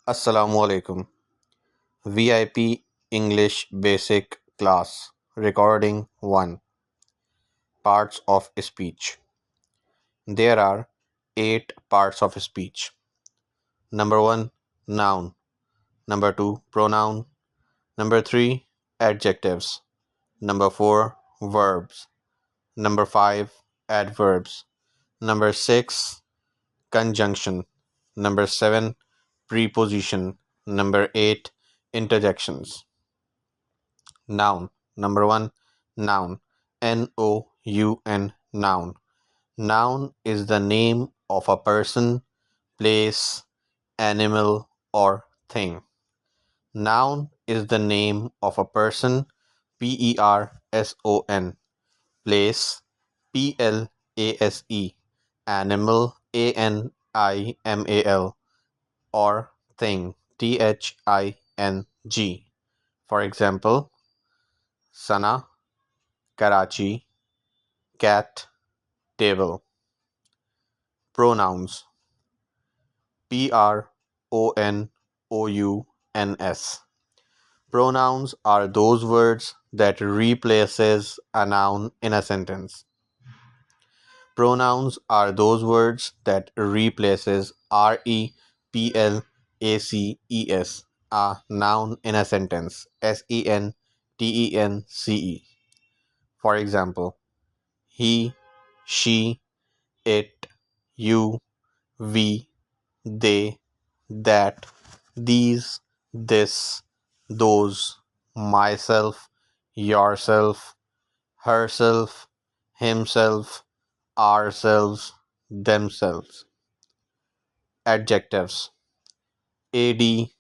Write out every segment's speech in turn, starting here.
Assalamu alaikum. VIP English Basic Class Recording 1. Parts of Speech. There are 8 parts of speech. Number 1, noun. Number 2, pronoun. Number 3, adjectives. Number 4, verbs. Number 5, adverbs. Number 6, conjunction. Number 7, preposition. Number 8, interjections. Noun. Number 1, noun. Noun. Noun. Noun is the name of a person, place, animal, or thing. Noun is the name of a person, person, place, place, animal, animal, or thing, thing. For example, Sana, Karachi, cat, table. Pronouns. Pronouns. Pronouns are those words that replaces a noun in a sentence. Pronouns are those words that replaces replaces a noun in a sentence. Sentence. For example, he, she, it, you, we, they, that, these, this, those, myself, yourself, herself, himself, ourselves, themselves. Adjectives. Adjectives.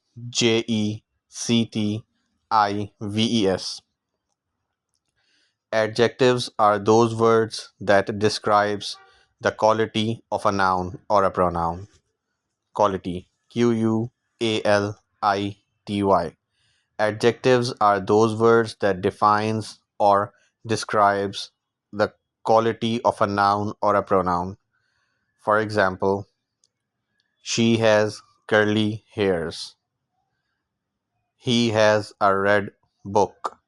Adjectives are those words that describes the quality of a noun or a pronoun. Quality. Quality. Adjectives are those words that defines or describes the quality of a noun or a pronoun. For example, she has curly hairs. He has a red book.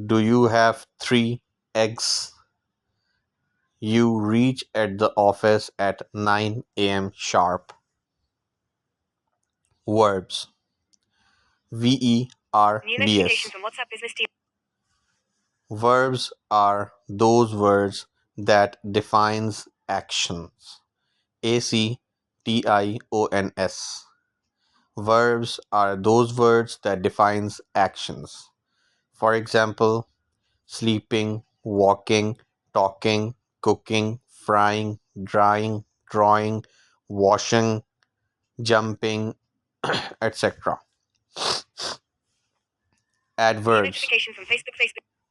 Do you have 3 eggs? You reach at the office at 9 a.m. sharp. Verbs. Verbs. Verbs are those words that defines actions. Actions. Verbs are those words that defines actions. For example, sleeping, walking, talking, cooking, frying, drying, drawing, washing, jumping, etc. Adverbs.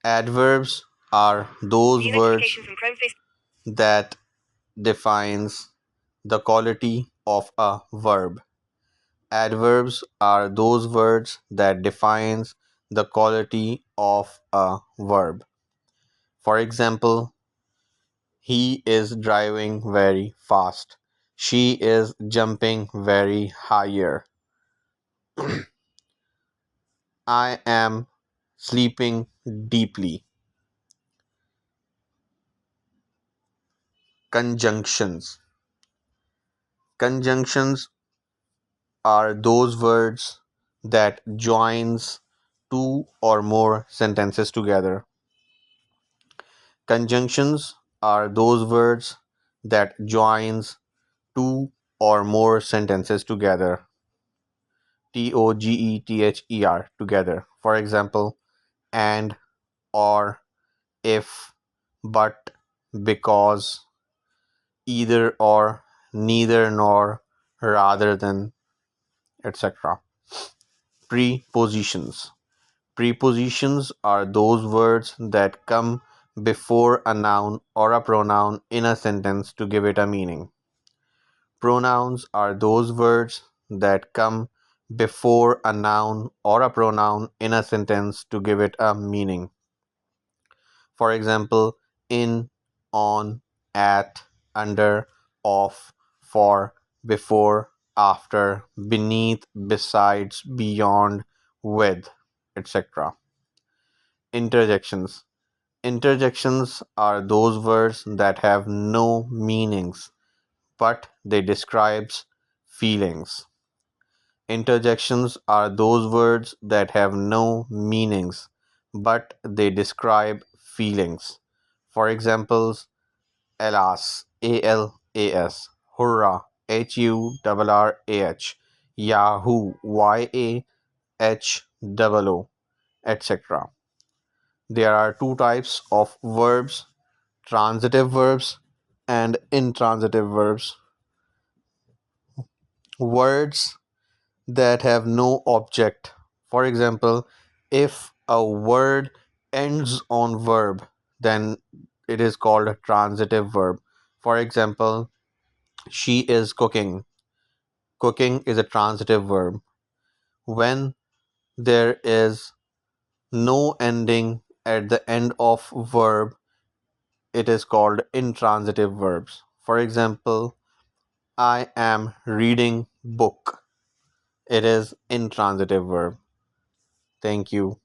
Adverbs are those words that defines the quality of a verb. Adverbs are those words that defines the quality of a verb. For example, he is driving very fast. She is jumping very higher. I am sleeping deeply. Conjunctions. Conjunctions are those words that joins two or more sentences together. Conjunctions are those words that joins two or more sentences together. Together. For example, and, or, if, but, because, either or, neither nor, rather than, etc. Prepositions. Prepositions are those words that come before a noun or a pronoun in a sentence to give it a meaning. Pronouns are those words that come before a noun or a pronoun in a sentence to give it a meaning. For example, in, on, at, under, of, for, before, after, beneath, besides, beyond, with, etc. Interjections. Interjections are those words that have no meanings, but they describes feelings. Interjections are those words that have no meanings, but they describe feelings. For examples, alas, ALAS, hurrah, HURRAH, Yahoo, YAHOO, etc. There are two types of verbs: transitive verbs and intransitive verbs. Words that have no object. For example, if a word ends on verb, then it is called a transitive verb. For example, she is cooking. Cooking is a transitive verb. When there is no ending at the end of verb, it is called intransitive verbs. For example, I am reading book. It is intransitive verb. Thank you.